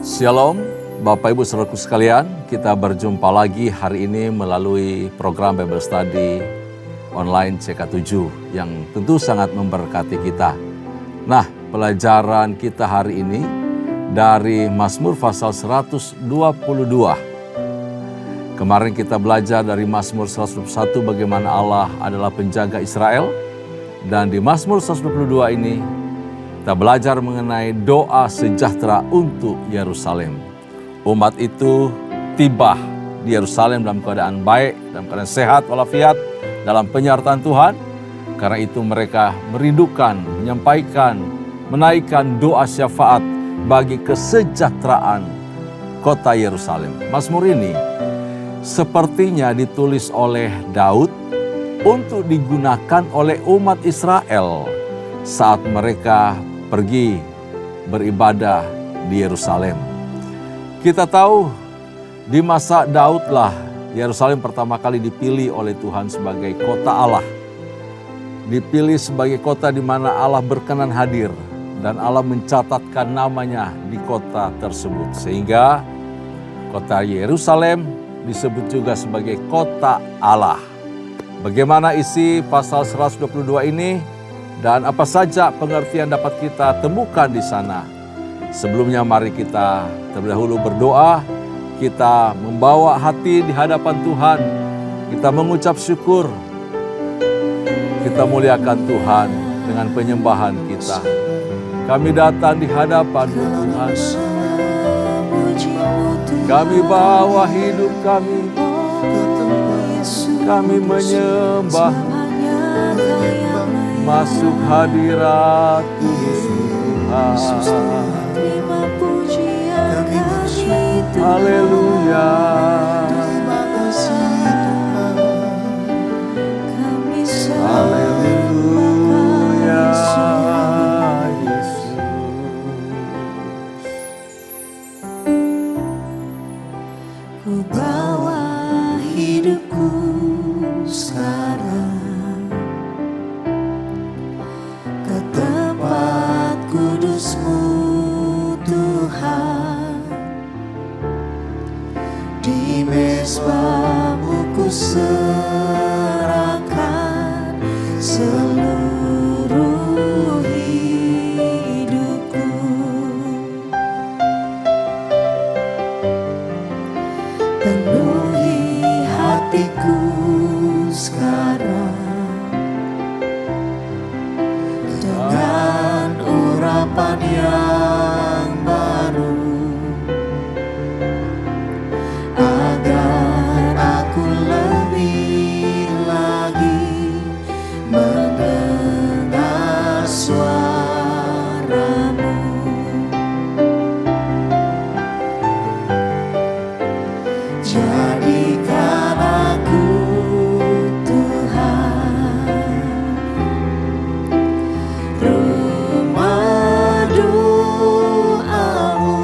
Shalom, Bapak Ibu Saudaraku sekalian, kita berjumpa lagi hari ini melalui program Bible Study online CK7 yang tentu sangat memberkati kita. Nah, pelajaran kita hari ini dari Mazmur pasal 122. Kemarin kita belajar dari Mazmur 121 bagaimana Allah adalah penjaga Israel. Dan di Mazmur 122 ini kita belajar mengenai doa sejahtera untuk Yerusalem. Umat itu tiba di Yerusalem dalam keadaan baik, dalam keadaan sehat walafiat, dalam penyertaan Tuhan. Karena itu mereka merindukan, menyampaikan, menaikkan doa syafaat bagi kesejahteraan kota Yerusalem. Mazmur ini sepertinya ditulis oleh Daud untuk digunakan oleh umat Israel saat mereka pergi beribadah di Yerusalem. Kita tahu di masa Daudlah Yerusalem pertama kali dipilih oleh Tuhan sebagai kota Allah. Dipilih sebagai kota di mana Allah berkenan hadir dan Allah mencatatkan namanya di kota tersebut. Sehingga kota Yerusalem disebut juga sebagai kota Allah. Bagaimana isi pasal 122 ini? Dan apa saja pengertian dapat kita temukan di sana. Sebelumnya mari kita terlebih dahulu berdoa. Kita membawa hati di hadapan Tuhan. Kita mengucap syukur. Kita muliakan Tuhan dengan penyembahan kita. Kami datang di hadapan Tuhan. Kami bawa hidup kami. Kami menyembah. Masuk hadirat kudus Tuhan. Haleluya. Haleluya. Yesus. Ku bawa hidupku sekarang ke tempat kudus-Mu Tuhan. Di mezbah-Mu ku serahkan seluruh hidupku. Penuhi hatiku sekarang dengan urapan yang baru, agar aku lebih lagi mendengar suara-Mu. Jadikan aku Tuhan rumah doa-Mu,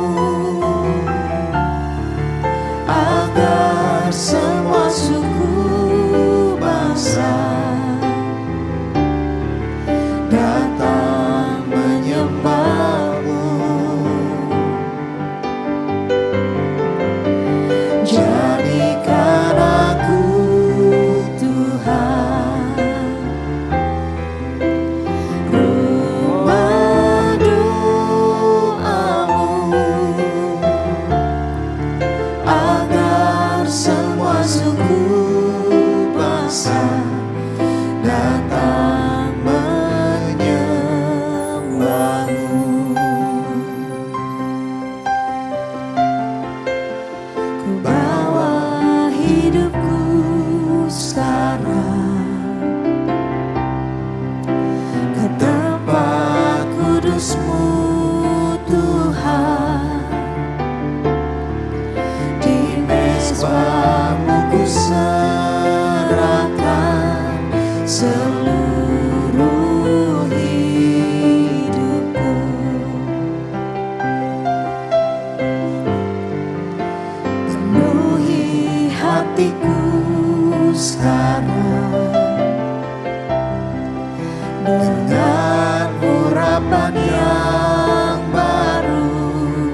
agar semua suku bangsa datang menyembah-Mu. Jadikan aku Tuhan rumah doa-Mu, agar semua suku bangsa datang menyembah-Mu. Ku bawa hidupku sekarang ke tempat kudus-Mu Tuhan. Di mezbah-Mu ku serahkan seluruh hidupku. Penuhi hatiku sekarang dengan urapan yang baru,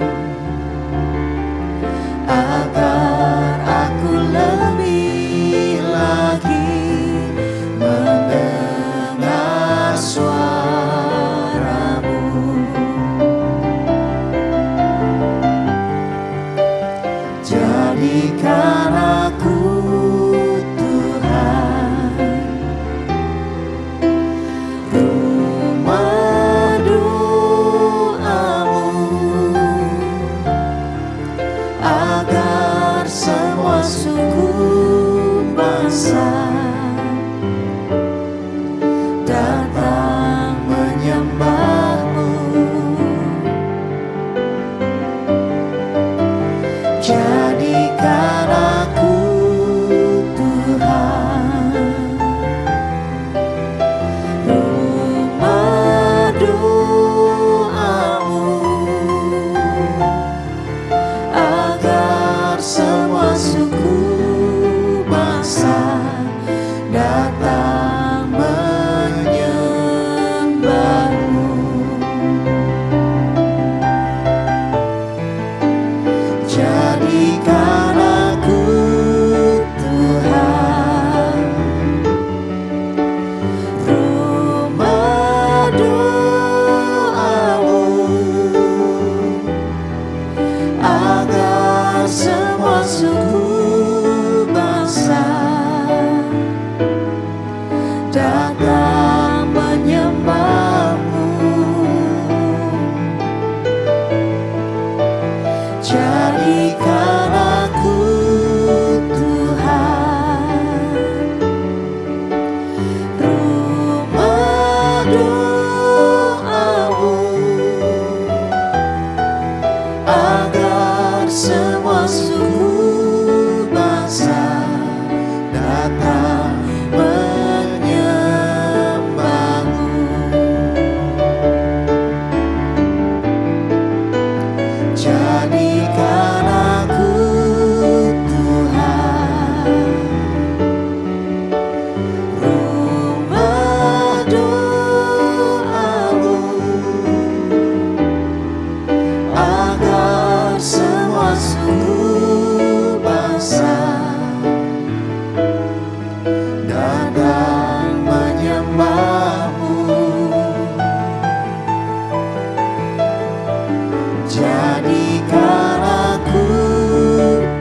Jadikan aku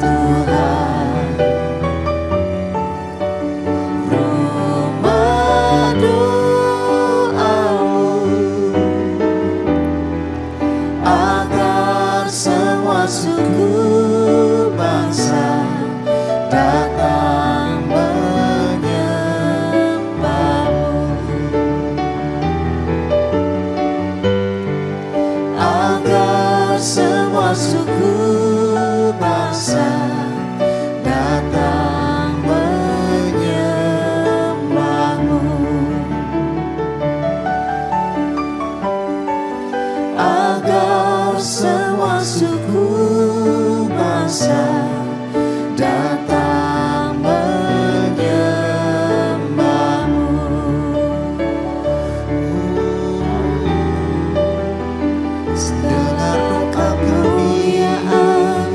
Tuhan rumah doamu, agar semua suku bangsa datang menyembahmu, agar semua suku bangsa datang menyembahmu, agar semua suku bangsa datang menyembahmu. Dengar doa kami,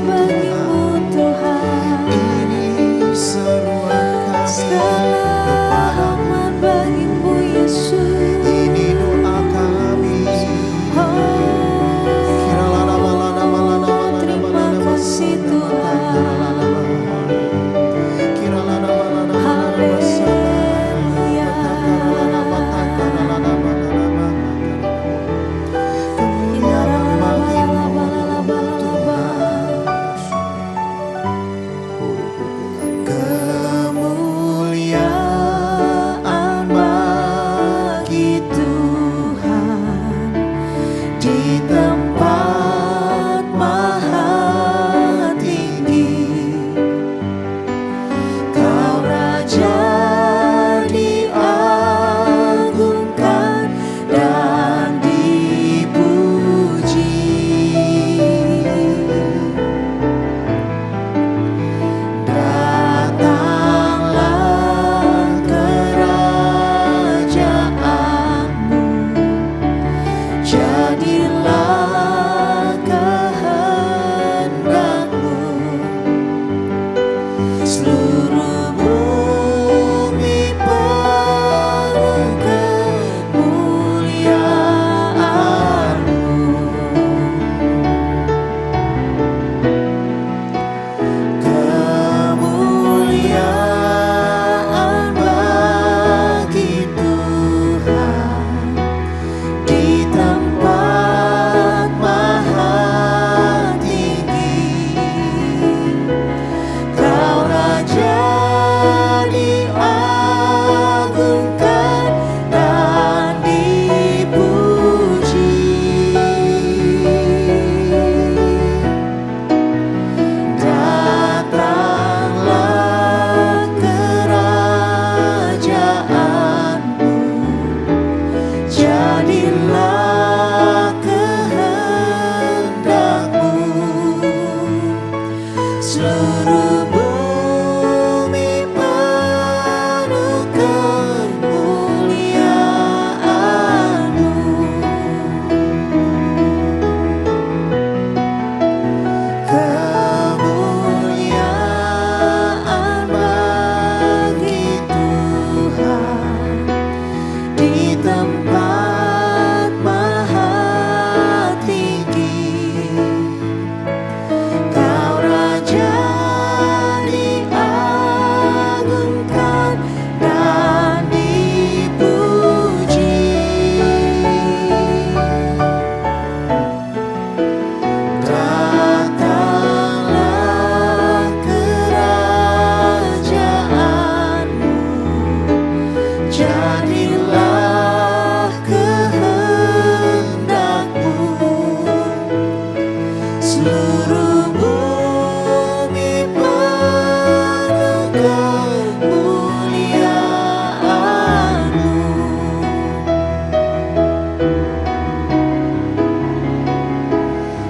bagimu Tuhan. Ini seruan kami kepadamu, bagimu Yesus. Ini doa kami. Terima kasih Tuhan. Haleluya. Kemuliaan bagi Tuhan di tempat maha tinggi. Kau Raja diagungkan dan dipuji. Datanglah kerajaanmu, jadilah kehendakmu. Seluruh bumi penuh kemuliaan-Mu. Kemuliaan bagi Tuhan di tempat maha tinggi. Kau Raja diagungkan dan dipuji. Datanglah kerajaanmu, jadilah kehendakmu. Seluruh bumi penuh kemuliaan-Mu. Kemuliaan bagi Tuhan di tempat maha tinggi. Kau Raja diagungkan dan dipuji. Datanglah kerajaanmu, jadilah kehendakmu. Seluruh bumi penuh kemuliaan-Mu.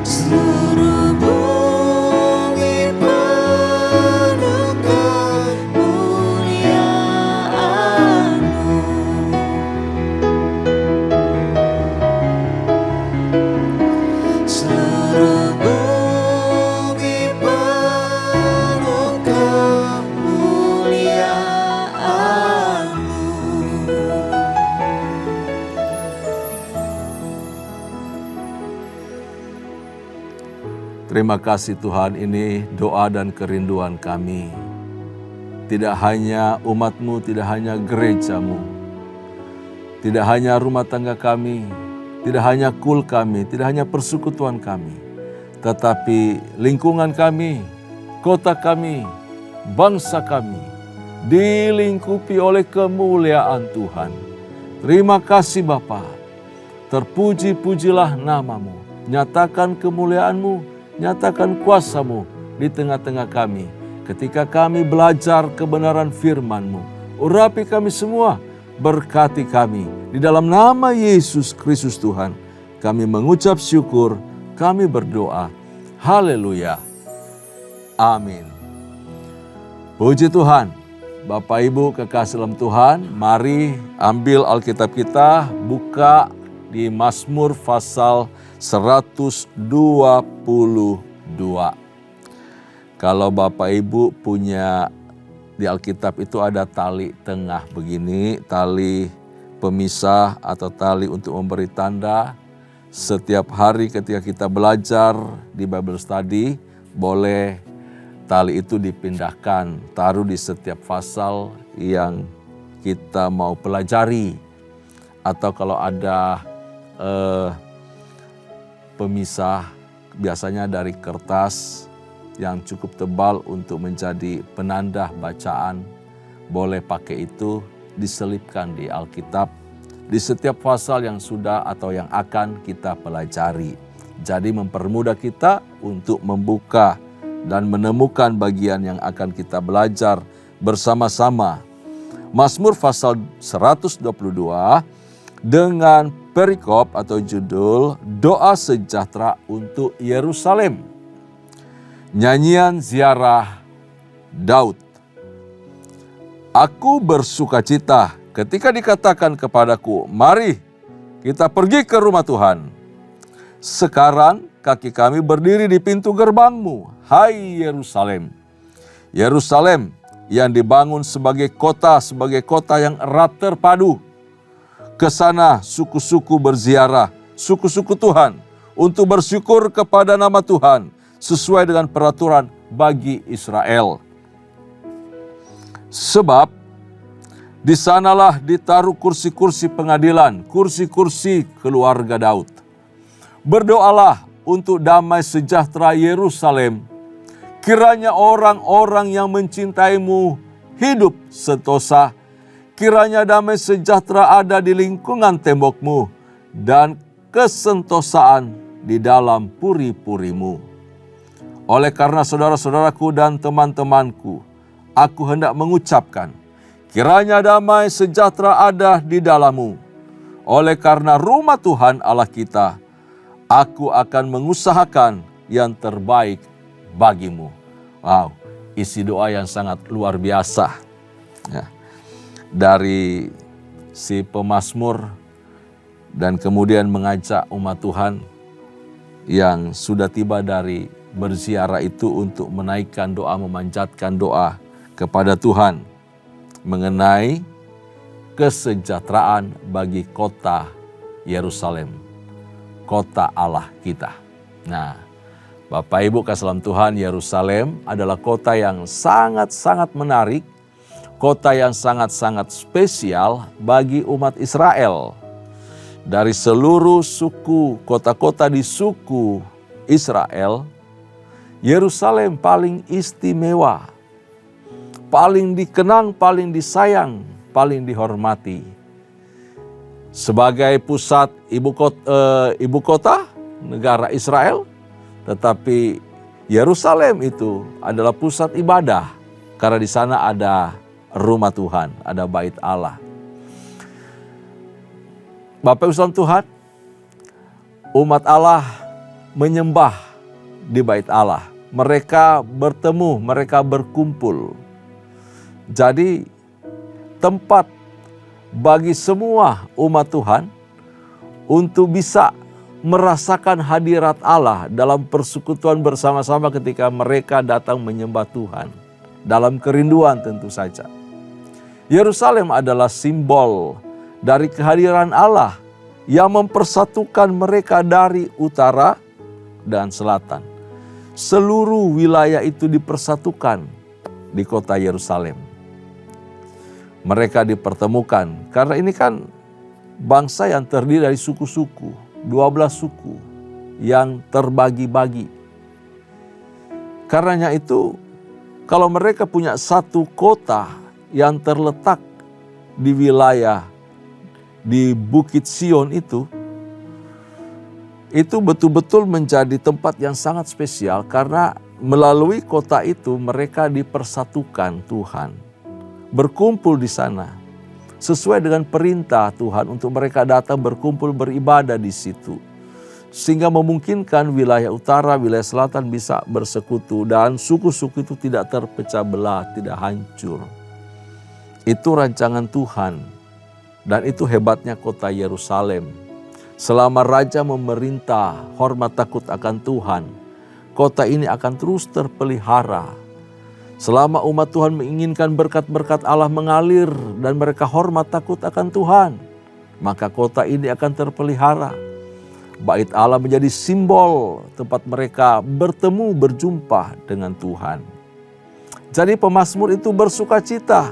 Seluruh bumi penuh kemuliaan-Mu. Seluruh bumi penuh kemuliaan-Mu. Terima kasih Tuhan, ini doa dan kerinduan kami. Tidak hanya umat-Mu, tidak hanya gereja-Mu, tidak hanya rumah tangga kami, tidak hanya kul kami, tidak hanya persekutuan kami, tetapi lingkungan kami, kota kami, bangsa kami, dilingkupi oleh kemuliaan Tuhan. Terima kasih Bapa, terpuji-pujilah nama-Mu, nyatakan kemuliaan-Mu, nyatakan kuasa-Mu di tengah-tengah kami. Ketika kami belajar kebenaran firman-Mu, urapi kami semua, berkati kami. Di dalam nama Yesus Kristus Tuhan, kami mengucap syukur, kami berdoa. Haleluya. Amin. Puji Tuhan. Bapak Ibu kekasih dalam Tuhan, mari ambil Alkitab kita, buka di Mazmur pasal 122. Kalau Bapak Ibu punya di Alkitab itu ada tali tengah begini, tali pemisah atau tali untuk memberi tanda. Setiap hari ketika kita belajar di Bible Study, boleh tali itu dipindahkan, taruh di setiap pasal yang kita mau pelajari. Atau kalau ada pemisah, biasanya dari kertas yang cukup tebal untuk menjadi penanda bacaan, boleh pakai itu, diselipkan di Alkitab, di setiap pasal yang sudah atau yang akan kita pelajari. Jadi mempermudah kita untuk membuka dan menemukan bagian yang akan kita belajar bersama-sama. Mazmur pasal 122 dengan perikop atau judul Doa Sejahtera untuk Yerusalem. Nyanyian ziarah Daud. Aku bersukacita ketika dikatakan kepadaku, mari kita pergi ke rumah Tuhan. Sekarang kaki kami berdiri di pintu gerbang-Mu, hai Yerusalem. Yerusalem yang dibangun sebagai kota yang erat terpadu. Ke sana suku-suku berziarah, suku-suku Tuhan, untuk bersyukur kepada nama Tuhan, sesuai dengan peraturan bagi Israel. Sebab di sanalah ditaruh kursi-kursi pengadilan, kursi-kursi keluarga Daud. Berdoalah untuk damai sejahtera Yerusalem. Kiranya orang-orang yang mencintai-Mu hidup sentosa. Kiranya damai sejahtera ada di lingkungan tembok-Mu dan kesentosaan di dalam puri-puri-Mu. Oleh karena saudara-saudaraku dan teman-temanku, aku hendak mengucapkan, kiranya damai sejahtera ada di dalam-Mu. Oleh karena rumah Tuhan Allah kita, aku akan mengusahakan yang terbaik bagi-Mu. Wow, isi doa yang sangat luar biasa. Ya. Dari si pemazmur dan kemudian mengajak umat Tuhan yang sudah tiba dari berziarah itu untuk menaikkan doa, memanjatkan doa kepada Tuhan mengenai kesejahteraan bagi kota Yerusalem, kota Allah kita. Nah, Bapak Ibu kasih dalam Tuhan, Yerusalem adalah kota yang sangat-sangat menarik, kota yang sangat-sangat spesial bagi umat Israel. Dari seluruh suku, kota-kota di suku Israel, Yerusalem paling istimewa, paling dikenang, paling disayang, paling dihormati. Sebagai pusat ibu kota negara Israel, tetapi Yerusalem itu adalah pusat ibadah, karena di sana ada rumah Tuhan, ada bait Allah. Bapak Ibu Tuhan, umat Allah menyembah di bait Allah. Mereka bertemu, mereka berkumpul. Jadi tempat bagi semua umat Tuhan untuk bisa merasakan hadirat Allah dalam persekutuan bersama-sama ketika mereka datang menyembah Tuhan. Dalam kerinduan tentu saja. Yerusalem adalah simbol dari kehadiran Allah yang mempersatukan mereka dari utara dan selatan. seluruh wilayah itu dipersatukan di kota Yerusalem. Mereka dipertemukan karena ini kan bangsa yang terdiri dari suku-suku, 12 suku yang terbagi-bagi. Karenanya itu, kalau mereka punya satu kota yang terletak di wilayah di Bukit Sion itu betul-betul menjadi tempat yang sangat spesial karena melalui kota itu mereka dipersatukan Tuhan, berkumpul di sana sesuai dengan perintah Tuhan untuk mereka datang berkumpul beribadah di situ. Sehingga memungkinkan wilayah utara, wilayah selatan bisa bersekutu dan suku-suku itu tidak terpecah belah, tidak hancur. Itu rancangan Tuhan dan itu hebatnya kota Yerusalem. Selama raja memerintah hormat takut akan Tuhan, kota ini akan terus terpelihara. Selama umat Tuhan menginginkan berkat-berkat Allah mengalir dan mereka hormat takut akan Tuhan, maka kota ini akan terpelihara. Bait Allah menjadi simbol tempat mereka bertemu, berjumpa dengan Tuhan. Jadi pemazmur itu bersuka cita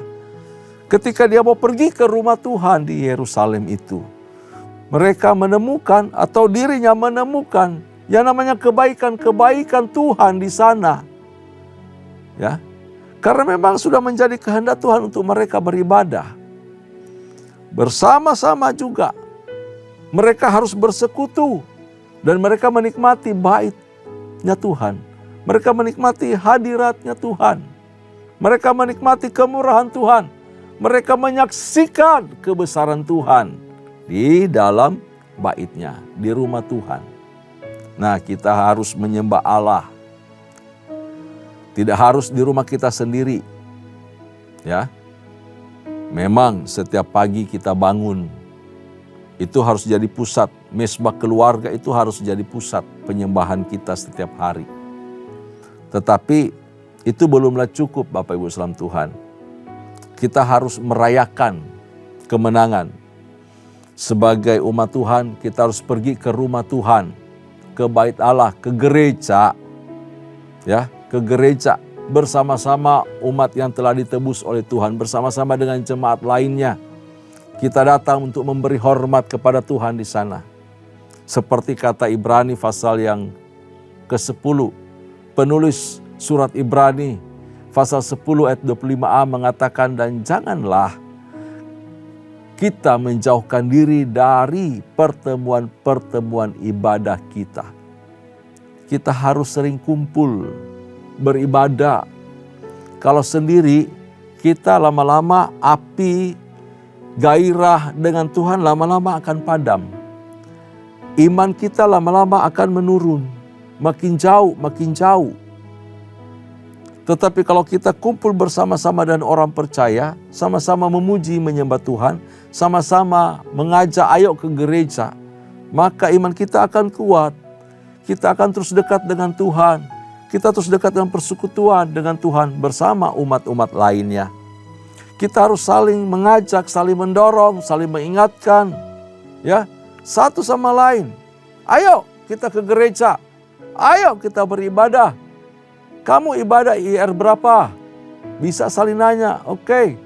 ketika dia mau pergi ke rumah Tuhan di Yerusalem itu. Mereka menemukan atau dirinya menemukan yang namanya kebaikan-kebaikan Tuhan di sana. Ya, karena memang sudah menjadi kehendak Tuhan untuk mereka beribadah. Bersama-sama juga mereka harus bersekutu dan mereka menikmati baitnya Tuhan. Mereka menikmati hadiratnya Tuhan. Mereka menikmati kemurahan Tuhan. Mereka menyaksikan kebesaran Tuhan di dalam baitnya, di rumah Tuhan. Nah, kita harus menyembah Allah. Tidak harus di rumah kita sendiri. Ya. Memang setiap pagi kita bangun, itu harus jadi pusat, mesbah keluarga itu harus jadi pusat penyembahan kita setiap hari. Tetapi itu belumlah cukup Bapak Ibu saudara Tuhan. Kita harus merayakan kemenangan. Sebagai umat Tuhan kita harus pergi ke rumah Tuhan, ke bait Allah, ke gereja. Ya, ke gereja bersama-sama umat yang telah ditebus oleh Tuhan, bersama-sama dengan jemaat lainnya. Kita datang untuk memberi hormat kepada Tuhan di sana. Seperti kata Ibrani pasal yang ke-10. Penulis surat Ibrani pasal 10 ayat 25a mengatakan, dan janganlah kita menjauhkan diri dari pertemuan-pertemuan ibadah kita. Kita harus sering kumpul, beribadah. Kalau sendiri kita lama-lama api gairah dengan Tuhan lama-lama akan padam. Iman kita lama-lama akan menurun. Makin jauh, makin jauh. Tetapi kalau kita kumpul bersama-sama dan orang percaya, sama-sama memuji menyembah Tuhan, sama-sama mengajak ayo ke gereja, maka iman kita akan kuat. Kita akan terus dekat dengan Tuhan. Kita terus dekat dengan persekutuan dengan Tuhan bersama umat-umat lainnya. Kita harus saling mengajak, saling mendorong, saling mengingatkan, ya, satu sama lain. Ayo kita ke gereja, ayo kita beribadah. Kamu ibadah IR berapa? Bisa saling nanya, oke.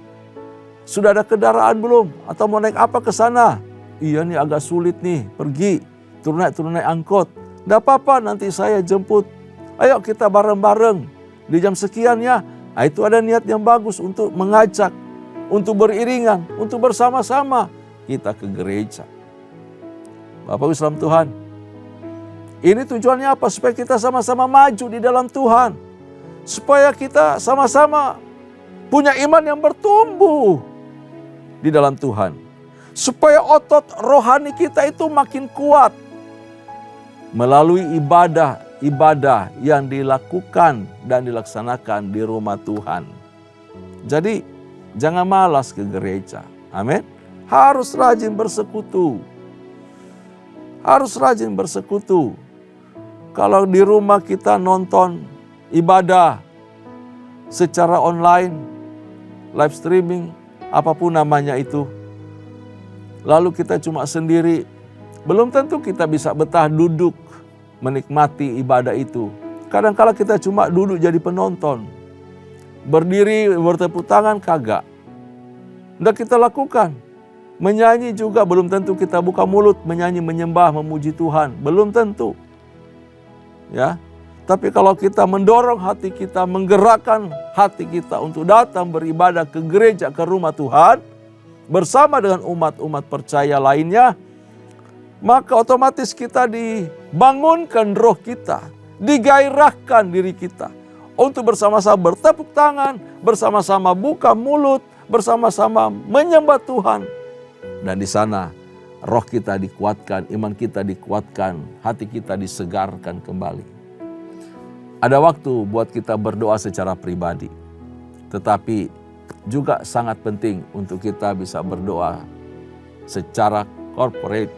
Sudah ada kendaraan belum? Atau mau naik apa ke sana? Iya nih agak sulit nih, pergi, turun naik angkot. Tidak apa-apa nanti saya jemput. Ayo kita bareng-bareng di jam sekian ya. Nah, itu ada niat yang bagus untuk mengajak, untuk beriringan, untuk bersama-sama kita ke gereja. Bapak Ibu saudara Tuhan, ini tujuannya apa? Supaya kita sama-sama maju di dalam Tuhan. Supaya kita sama-sama punya iman yang bertumbuh di dalam Tuhan. Supaya otot rohani kita itu makin kuat melalui ibadah yang dilakukan dan dilaksanakan di rumah Tuhan. Jadi jangan malas ke gereja. Amin. Harus rajin bersekutu. Harus rajin bersekutu. Kalau di rumah kita nonton ibadah secara online, live streaming, apapun namanya itu, lalu kita cuma sendiri, belum tentu kita bisa betah duduk menikmati ibadah itu. Kadang-kala kita cuma duduk jadi penonton. Berdiri bertepuk tangan kagak. Nggak kita lakukan. Menyanyi juga belum tentu kita buka mulut menyanyi, menyembah, memuji Tuhan. Belum tentu. Ya. Tapi kalau kita mendorong hati kita, menggerakkan hati kita untuk datang beribadah ke gereja, ke rumah Tuhan, bersama dengan umat-umat percaya lainnya, maka otomatis kita dibangunkan roh kita, digairahkan diri kita untuk bersama-sama bertepuk tangan, bersama-sama buka mulut, bersama-sama menyembah Tuhan. Dan di sana roh kita dikuatkan, iman kita dikuatkan, hati kita disegarkan kembali. Ada waktu buat kita berdoa secara pribadi, tetapi juga sangat penting untuk kita bisa berdoa secara corporate,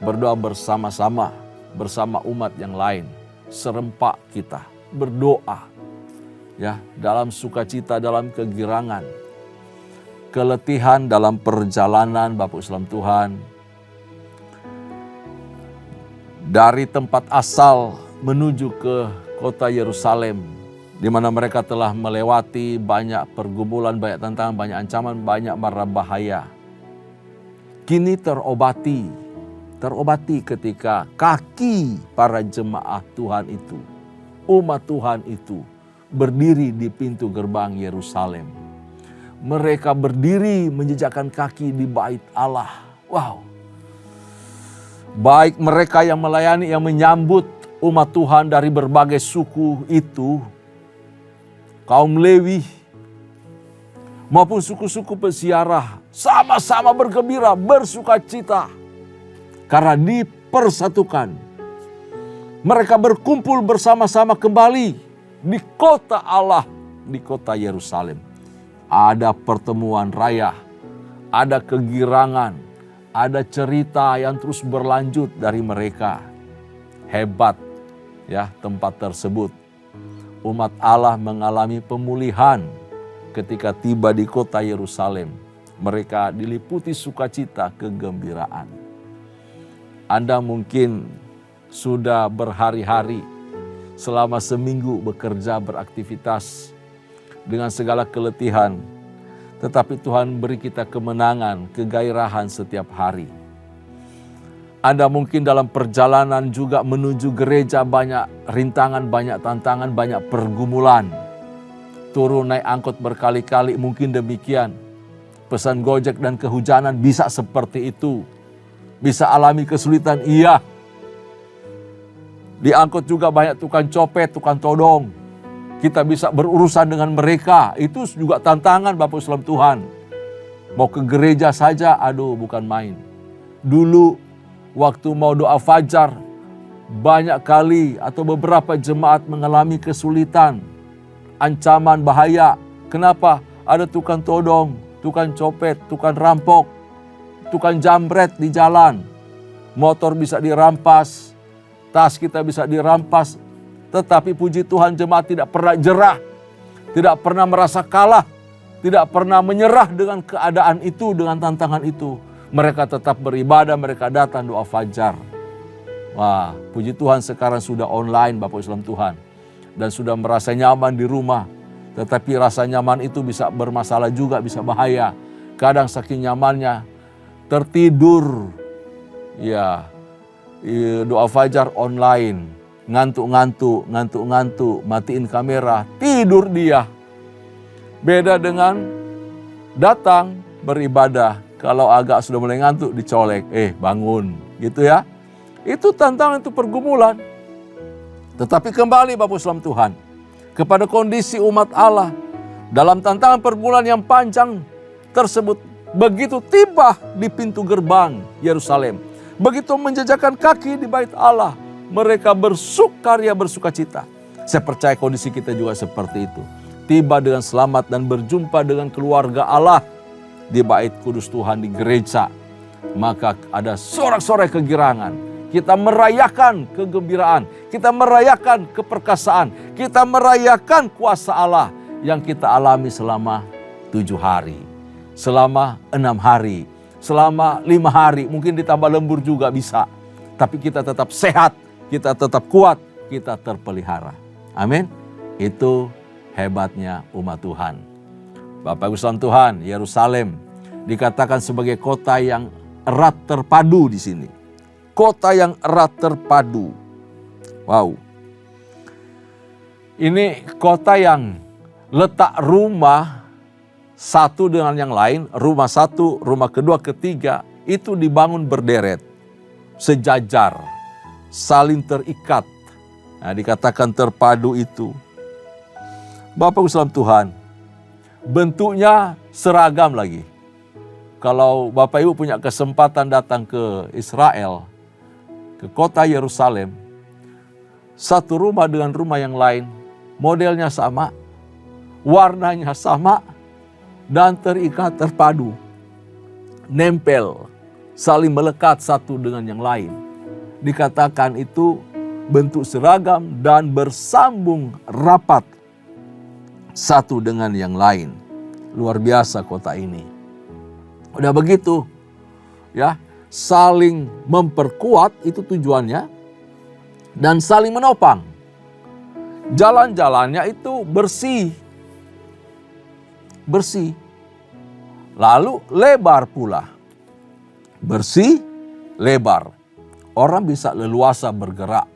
berdoa bersama-sama, bersama umat yang lain, serempak kita berdoa, ya, dalam sukacita, dalam kegirangan, keletihan dalam perjalanan Bapak Islam Tuhan, dari tempat asal menuju ke kota Yerusalem, di mana mereka telah melewati banyak pergumulan, banyak tantangan, banyak ancaman, banyak mara bahaya. Kini terobati ketika kaki para jemaah Tuhan itu, umat Tuhan itu berdiri di pintu gerbang Yerusalem. Mereka berdiri menjejakkan kaki di bait Allah. Wow. Baik mereka yang melayani, yang menyambut umat Tuhan dari berbagai suku itu, kaum Lewi maupun suku-suku peziarah, sama-sama bergembira, bersukacita karena dipersatukan. Mereka berkumpul bersama-sama kembali di kota Allah, di kota Yerusalem. Ada pertemuan raya, ada kegirangan, ada cerita yang terus berlanjut dari mereka. Hebat ya tempat tersebut. Umat Allah mengalami pemulihan ketika tiba di kota Yerusalem. Mereka diliputi sukacita, kegembiraan. Anda mungkin sudah berhari-hari selama seminggu bekerja, beraktivitas dengan segala keletihan. Tetapi Tuhan beri kita kemenangan, kegairahan setiap hari. Anda mungkin dalam perjalanan juga menuju gereja banyak rintangan, banyak tantangan, banyak pergumulan. Turun naik angkot berkali-kali mungkin demikian. Pesan Gojek dan kehujanan bisa seperti itu. Bisa alami kesulitan, iya. Di angkot juga banyak tukang copet, tukang todong. Kita bisa berurusan dengan mereka. Itu juga tantangan Bapak Islam Tuhan. Mau ke gereja saja, aduh bukan main. Dulu waktu mau doa fajar, banyak kali atau beberapa jemaat mengalami kesulitan, ancaman bahaya. Kenapa? Ada tukang todong, tukang copet, tukang rampok, tukang jambret di jalan. Motor bisa dirampas, tas kita bisa dirampas. Tetapi puji Tuhan jemaat tidak pernah jerah, tidak pernah merasa kalah, tidak pernah menyerah dengan keadaan itu, dengan tantangan itu. Mereka tetap beribadah, mereka datang doa fajar. Wah, puji Tuhan sekarang sudah online Bapak Islam Tuhan. Dan sudah merasa nyaman di rumah. Tetapi rasa nyaman itu bisa bermasalah juga, bisa bahaya. Kadang saking nyamannya tertidur. Ya, doa fajar online. Ngantuk-ngantuk, matiin kamera, tidur dia. Beda dengan datang beribadah. Kalau agak sudah mulai ngantuk dicolek, bangun gitu ya. Itu tantangan, itu pergumulan. Tetapi kembali Bapak Islam Tuhan kepada kondisi umat Allah dalam tantangan pergumulan yang panjang tersebut. Begitu tiba di pintu gerbang Yerusalem, begitu menjejakkan kaki di bait Allah, mereka bersukaria, bersukacita. Saya percaya kondisi kita juga seperti itu. Tiba dengan selamat dan berjumpa dengan keluarga Allah di bait kudus Tuhan, di gereja. Maka ada sorak-sorai kegirangan. Kita merayakan kegembiraan. Kita merayakan keperkasaan. Kita merayakan kuasa Allah yang kita alami selama 7 hari. Selama 6 hari. Selama 5 hari. Mungkin ditambah lembur juga bisa. Tapi kita tetap sehat. Kita tetap kuat. Kita terpelihara. Amin. Itu hebatnya umat Tuhan. Bapak Ibu saudara Tuhan, Yerusalem dikatakan sebagai kota yang erat terpadu di sini. Kota yang erat terpadu. Wow. Ini kota yang letak rumah satu dengan yang lain, rumah satu, rumah kedua, ketiga, itu dibangun berderet, sejajar, saling terikat. Nah, dikatakan terpadu itu. Bapak Ibu saudara Tuhan, bentuknya seragam lagi. Kalau Bapak Ibu punya kesempatan datang ke Israel, ke kota Yerusalem, satu rumah dengan rumah yang lain, modelnya sama, warnanya sama, dan terikat terpadu. Nempel, saling melekat satu dengan yang lain. Dikatakan itu bentuk seragam dan bersambung rapat satu dengan yang lain. Luar biasa kota ini. Udah begitu, ya, saling memperkuat itu tujuannya, dan saling menopang. Jalan-jalannya itu bersih. Bersih. Lalu lebar pula. Bersih, lebar. Orang bisa leluasa bergerak.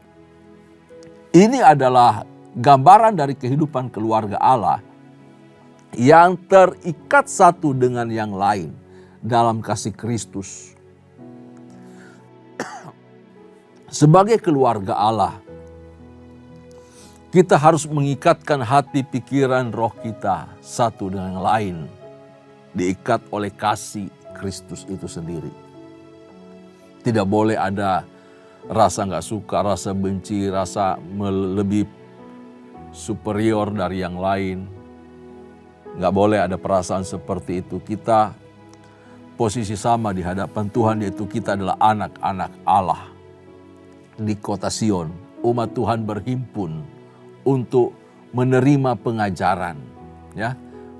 Ini adalah gambaran dari kehidupan keluarga Allah yang terikat satu dengan yang lain dalam kasih Kristus. Sebagai keluarga Allah, kita harus mengikatkan hati, pikiran, roh kita satu dengan yang lain. Diikat oleh kasih Kristus itu sendiri. Tidak boleh ada rasa nggak suka, rasa benci, rasa lebih superior dari yang lain. Nggak boleh ada perasaan seperti itu. Kita posisi sama di hadapan Tuhan, yaitu kita adalah anak-anak Allah. Di kota Sion, umat Tuhan berhimpun untuk menerima pengajaran, ya,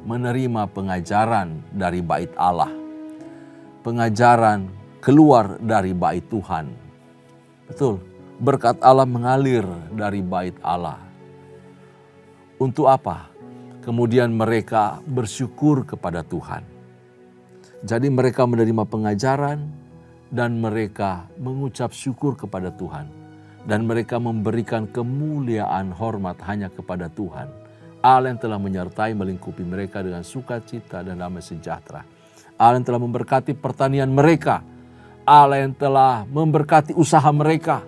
menerima pengajaran dari bait Allah, pengajaran keluar dari bait Tuhan. Betul, berkat Allah mengalir dari bait Allah. Untuk apa? Kemudian mereka bersyukur kepada Tuhan. Jadi mereka menerima pengajaran dan mereka mengucap syukur kepada Tuhan. Dan mereka memberikan kemuliaan hormat hanya kepada Tuhan. Allah yang telah menyertai melingkupi mereka dengan sukacita dan damai sejahtera. Allah yang telah memberkati pertanian mereka. Allah yang telah memberkati usaha mereka.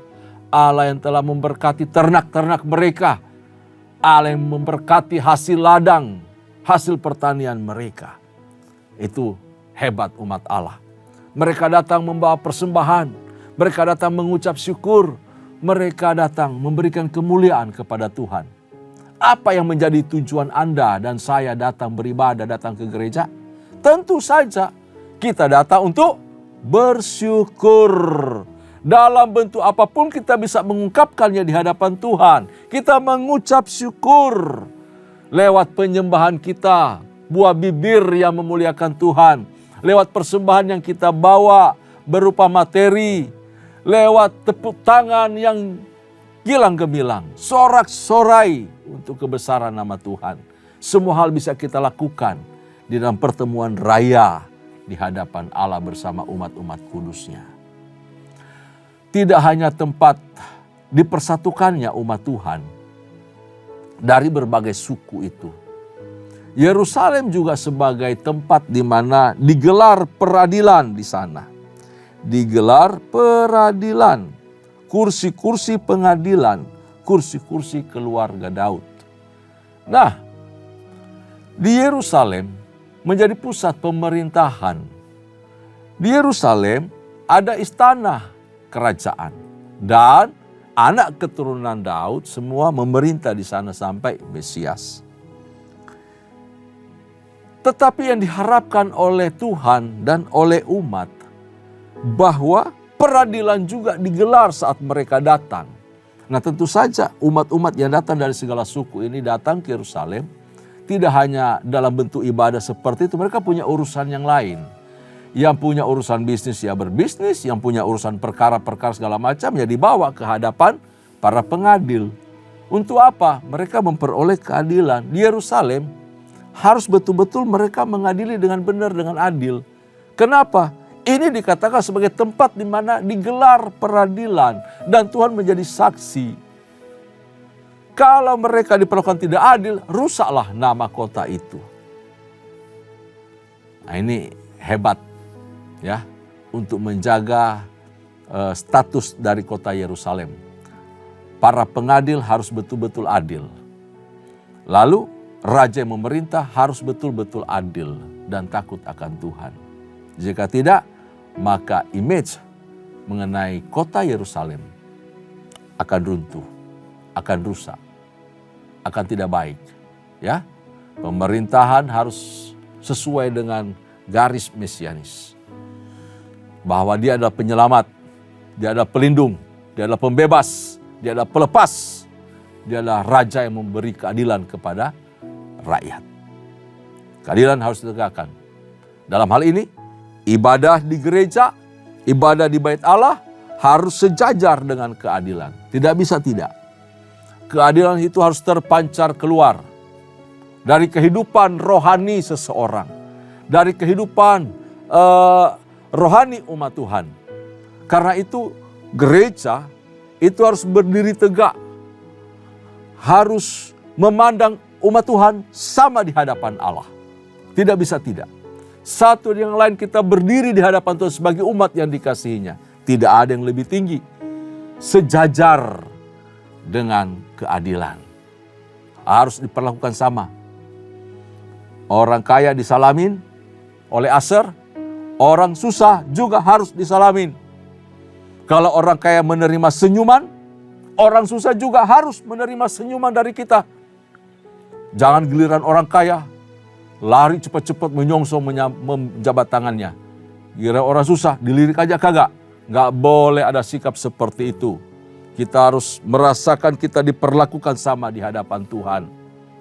Allah yang telah memberkati ternak-ternak mereka. Allah yang memberkati hasil ladang, hasil pertanian mereka. Itu hebat umat Allah. Mereka datang membawa persembahan. Mereka datang mengucap syukur. Mereka datang memberikan kemuliaan kepada Tuhan. Apa yang menjadi tujuan Anda dan saya datang beribadah, datang ke gereja? Tentu saja kita datang untuk bersyukur. Dalam bentuk apapun kita bisa mengungkapkannya di hadapan Tuhan. Kita mengucap syukur lewat penyembahan kita, buah bibir yang memuliakan Tuhan. Lewat persembahan yang kita bawa berupa materi, lewat tepuk tangan yang gilang gemilang, sorak-sorai untuk kebesaran nama Tuhan. Semua hal bisa kita lakukan di dalam pertemuan raya di hadapan Allah bersama umat-umat kudusnya. Tidak hanya tempat dipersatukannya umat Tuhan dari berbagai suku itu. Yerusalem juga sebagai tempat di mana digelar peradilan di sana. Digelar peradilan, kursi-kursi pengadilan, kursi-kursi keluarga Daud. Nah, di Yerusalem menjadi pusat pemerintahan. Di Yerusalem ada istana kerajaan dan anak keturunan Daud semua memerintah di sana sampai Mesias. Tetapi yang diharapkan oleh Tuhan dan oleh umat bahwa peradilan juga digelar saat mereka datang. Nah, tentu saja umat-umat yang datang dari segala suku ini datang ke Yerusalem tidak hanya dalam bentuk ibadah seperti itu, mereka punya urusan yang lain. Yang punya urusan bisnis ya berbisnis, yang punya urusan perkara-perkara segala macam ya dibawa ke hadapan para pengadil Untuk apa? Mereka memperoleh keadilan. Di Yerusalem harus betul-betul mereka mengadili dengan benar, dengan adil. Kenapa? Ini dikatakan sebagai tempat di mana digelar peradilan dan Tuhan menjadi saksi. Kalau mereka diperlakukan tidak adil, rusaklah nama kota itu. Nah, ini hebat ya untuk menjaga status dari kota Yerusalem. Para pengadil harus betul-betul adil. Lalu raja yang memerintah harus betul-betul adil dan takut akan Tuhan. Jika tidak, maka image mengenai kota Yerusalem akan runtuh, akan rusak, akan tidak baik. Ya, pemerintahan harus sesuai dengan garis mesianis. Bahwa dia adalah penyelamat, dia adalah pelindung, dia adalah pembebas, dia adalah pelepas, dia adalah raja yang memberi keadilan kepada rakyat. Keadilan harus ditegakkan. Dalam hal ini, ibadah di gereja, ibadah di bait Allah harus sejajar dengan keadilan. Tidak bisa tidak. Keadilan itu harus terpancar keluar dari kehidupan rohani seseorang, dari kehidupan rohani umat Tuhan. Karena itu gereja itu harus berdiri tegak, harus memandang umat Tuhan sama di hadapan Allah. Tidak bisa tidak. Satu yang lain kita berdiri di hadapan Tuhan sebagai umat yang dikasihinya. Tidak ada yang lebih tinggi. Sejajar dengan keadilan. Harus diperlakukan sama. Orang kaya disalamin oleh Aser, orang susah juga harus disalamin. Kalau orang kaya menerima senyuman, orang susah juga harus menerima senyuman dari kita. Jangan giliran orang kaya lari cepat-cepat menyongsong menjabat tangannya. Giliran orang susah dilirik aja kagak. Nggak boleh ada sikap seperti itu. Kita harus merasakan kita diperlakukan sama di hadapan Tuhan.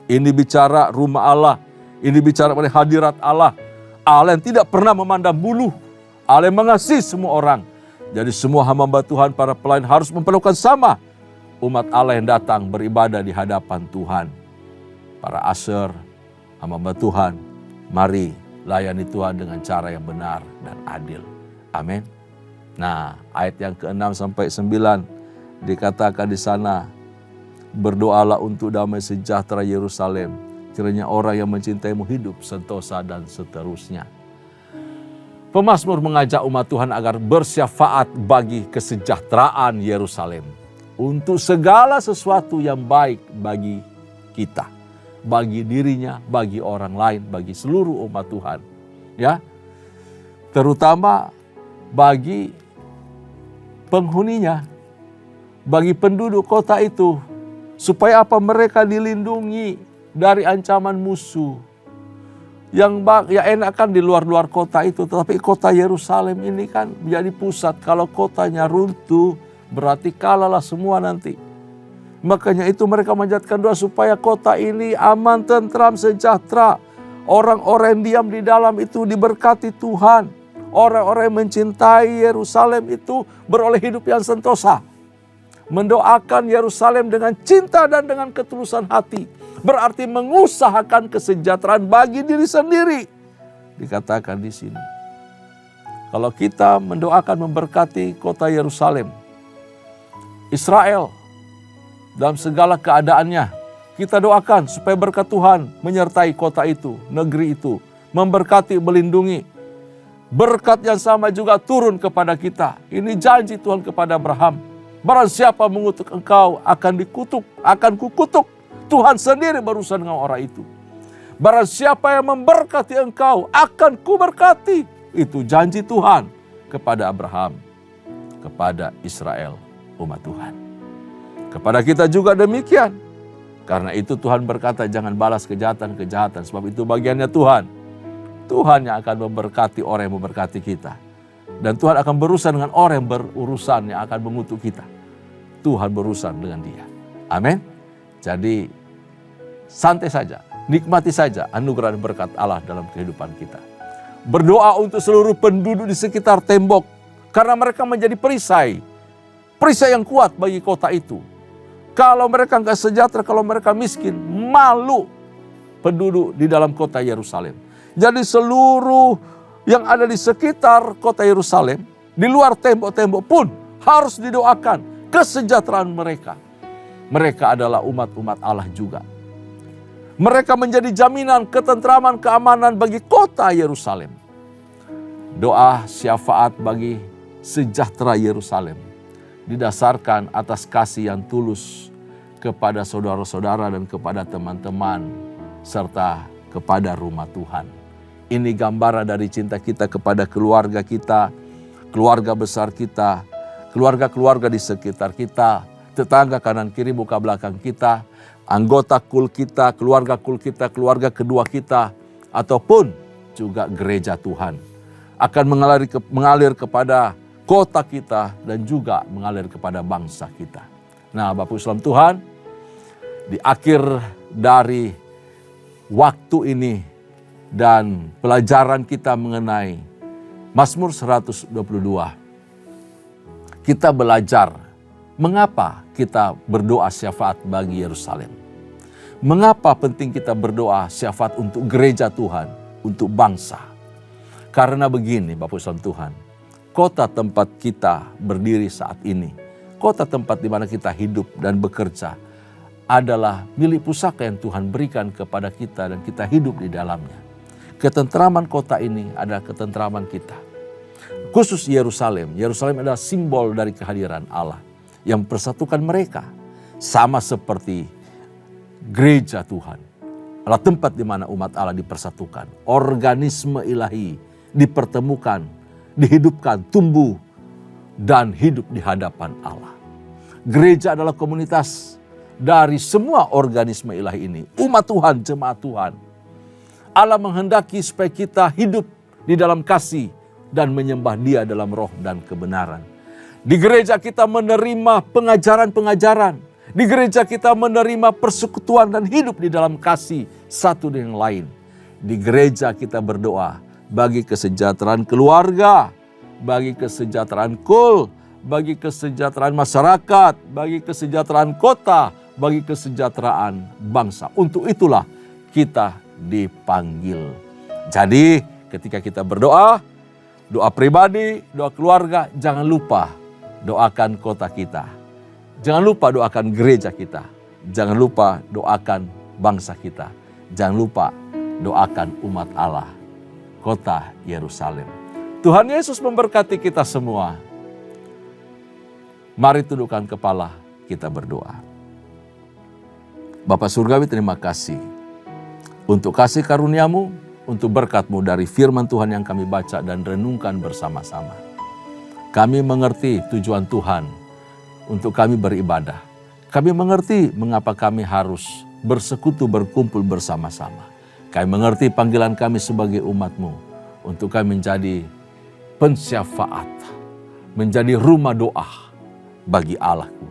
Ini bicara rumah Allah. Ini bicara pada hadirat Allah. Allah yang tidak pernah memandang bulu. Allah yang mengasihi semua orang. Jadi semua hamba Tuhan, para pelayan harus memperlakukan sama umat Allah yang datang beribadah di hadapan Tuhan. Para aser, hamba Tuhan, mari layani Tuhan dengan cara yang benar dan adil. Amin. Nah, ayat yang ke-6 sampai 9 dikatakan di sana, berdoalah untuk damai sejahtera Yerusalem, kiranya orang yang mencintaimu hidup sentosa dan seterusnya. Pemazmur mengajak umat Tuhan agar bersyafaat bagi kesejahteraan Yerusalem. Untuk segala sesuatu yang baik bagi kita. Bagi dirinya, bagi orang lain, bagi seluruh umat Tuhan. Ya, terutama bagi penghuninya. Bagi penduduk kota itu. Supaya apa? Mereka dilindungi dari ancaman musuh. Yang ya enak kan di luar-luar kota itu, tetapi kota Yerusalem ini kan menjadi pusat. Kalau kotanya runtuh, berarti kalahlah semua nanti. Makanya itu mereka menjadikan doa supaya kota ini aman, tentram, sejahtera. Orang-orang yang diam di dalam itu diberkati Tuhan. Orang-orang yang mencintai Yerusalem itu beroleh hidup yang sentosa. Mendoakan Yerusalem dengan cinta dan dengan ketulusan hati. Berarti mengusahakan kesejahteraan bagi diri sendiri. Dikatakan di sini. Kalau kita mendoakan memberkati kota Yerusalem, Israel, dalam segala keadaannya, kita doakan supaya berkat Tuhan menyertai kota itu, negeri itu, memberkati, melindungi. Berkat yang sama juga turun kepada kita. Ini janji Tuhan kepada Abraham. Barang siapa mengutuk engkau akan dikutuk, akan kukutuk. Tuhan sendiri berurusan dengan orang itu. Barang siapa yang memberkati engkau akan kuberkati. Itu janji Tuhan kepada Abraham, kepada Israel, umat Tuhan. Kepada kita juga demikian. Karena itu Tuhan berkata jangan balas kejahatan-kejahatan. Sebab itu bagiannya Tuhan. Tuhan yang akan memberkati orang yang memberkati kita. Dan Tuhan akan berurusan dengan orang yang berurusan yang akan mengutuk kita. Tuhan berurusan dengan dia. Amin. Jadi santai saja, nikmati saja anugerah dan berkat Allah dalam kehidupan kita. Berdoa untuk seluruh penduduk di sekitar tembok. Karena mereka menjadi perisai. Perisai yang kuat bagi kota itu. Kalau mereka nggak sejahtera, kalau mereka miskin, malu penduduk di dalam kota Yerusalem. Jadi seluruh yang ada di sekitar kota Yerusalem, di luar tembok-tembok pun harus didoakan kesejahteraan mereka. Mereka adalah umat-umat Allah juga. Mereka menjadi jaminan ketentraman, keamanan bagi kota Yerusalem. Doa syafaat bagi sejahtera Yerusalem didasarkan atas kasih yang tulus kepada saudara-saudara dan kepada teman-teman serta kepada rumah Tuhan. Ini gambaran dari cinta kita kepada keluarga kita, keluarga besar kita, keluarga-keluarga di sekitar kita, tetangga kanan kiri muka belakang kita, anggota kul kita, keluarga kedua kita, ataupun juga gereja Tuhan. Akan mengalir kepada kota kita dan juga mengalir kepada bangsa kita. Nah, Bapak Ibu saudara Tuhan, di akhir dari waktu ini dan pelajaran kita mengenai Mazmur 122, kita belajar mengapa kita berdoa syafaat bagi Yerusalem. Mengapa penting kita berdoa syafaat untuk gereja Tuhan, untuk bangsa. Karena begini Bapak Ibu saudara Tuhan, kota tempat kita berdiri saat ini, kota tempat di mana kita hidup dan bekerja adalah milik pusaka yang Tuhan berikan kepada kita dan kita hidup di dalamnya. Ketentraman kota ini adalah ketentraman kita. Khusus Yerusalem, Yerusalem adalah simbol dari kehadiran Allah yang mempersatukan mereka. Sama seperti gereja Tuhan, adalah tempat di mana umat Allah dipersatukan. Organisme ilahi dipertemukan, dihidupkan, tumbuh, dan hidup di hadapan Allah. Gereja adalah komunitas dari semua organisme ilahi ini. Umat Tuhan, jemaat Tuhan. Allah menghendaki supaya kita hidup di dalam kasih dan menyembah Dia dalam roh dan kebenaran. Di gereja kita menerima pengajaran-pengajaran. Di gereja kita menerima persekutuan dan hidup di dalam kasih satu dengan yang lain. Di gereja kita berdoa bagi kesejahteraan keluarga, bagi kesejahteraan kul, bagi kesejahteraan masyarakat, bagi kesejahteraan kota, bagi kesejahteraan bangsa. Untuk itulah kita dipanggil. Jadi ketika kita berdoa, doa pribadi, doa keluarga, jangan lupa doakan kota kita. Jangan lupa doakan gereja kita. Jangan lupa doakan bangsa kita. Jangan lupa doakan umat Allah, kota Yerusalem. Tuhan Yesus memberkati kita semua. Mari tundukkan kepala, kita berdoa. Bapa Surgawi, terima kasih untuk kasih karunia-Mu, untuk berkat-Mu dari firman Tuhan yang kami baca dan renungkan bersama-sama. Kami mengerti tujuan Tuhan untuk kami beribadah. Kami mengerti mengapa kami harus bersekutu, berkumpul bersama-sama. Kami mengerti panggilan kami sebagai umat-Mu untuk kami menjadi pensyafaat, menjadi rumah doa bagi Allahku.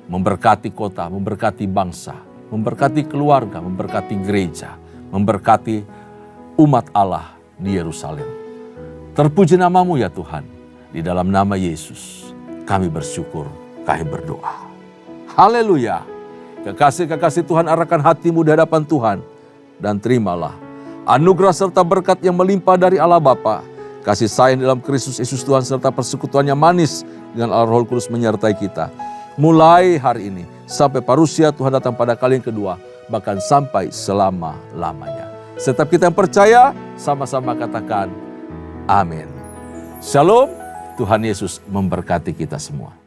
Memberkati kota, memberkati bangsa, memberkati keluarga, memberkati gereja, memberkati umat Allah di Yerusalem. Terpuji nama-Mu ya Tuhan. Di dalam nama Yesus kami bersyukur, kami berdoa. Haleluya. Kekasih-kekasih Tuhan, arahkan hatimu di hadapan Tuhan. Dan terimalah anugerah serta berkat yang melimpah dari Allah Bapa, kasih sayang dalam Kristus Yesus Tuhan, serta persekutuan yang manis dengan Allah Roh Kudus menyertai kita. Mulai hari ini sampai parusia Tuhan datang pada kali yang kedua, bahkan sampai selama-lamanya. Setiap kita yang percaya, sama-sama katakan amin. Shalom, Tuhan Yesus memberkati kita semua.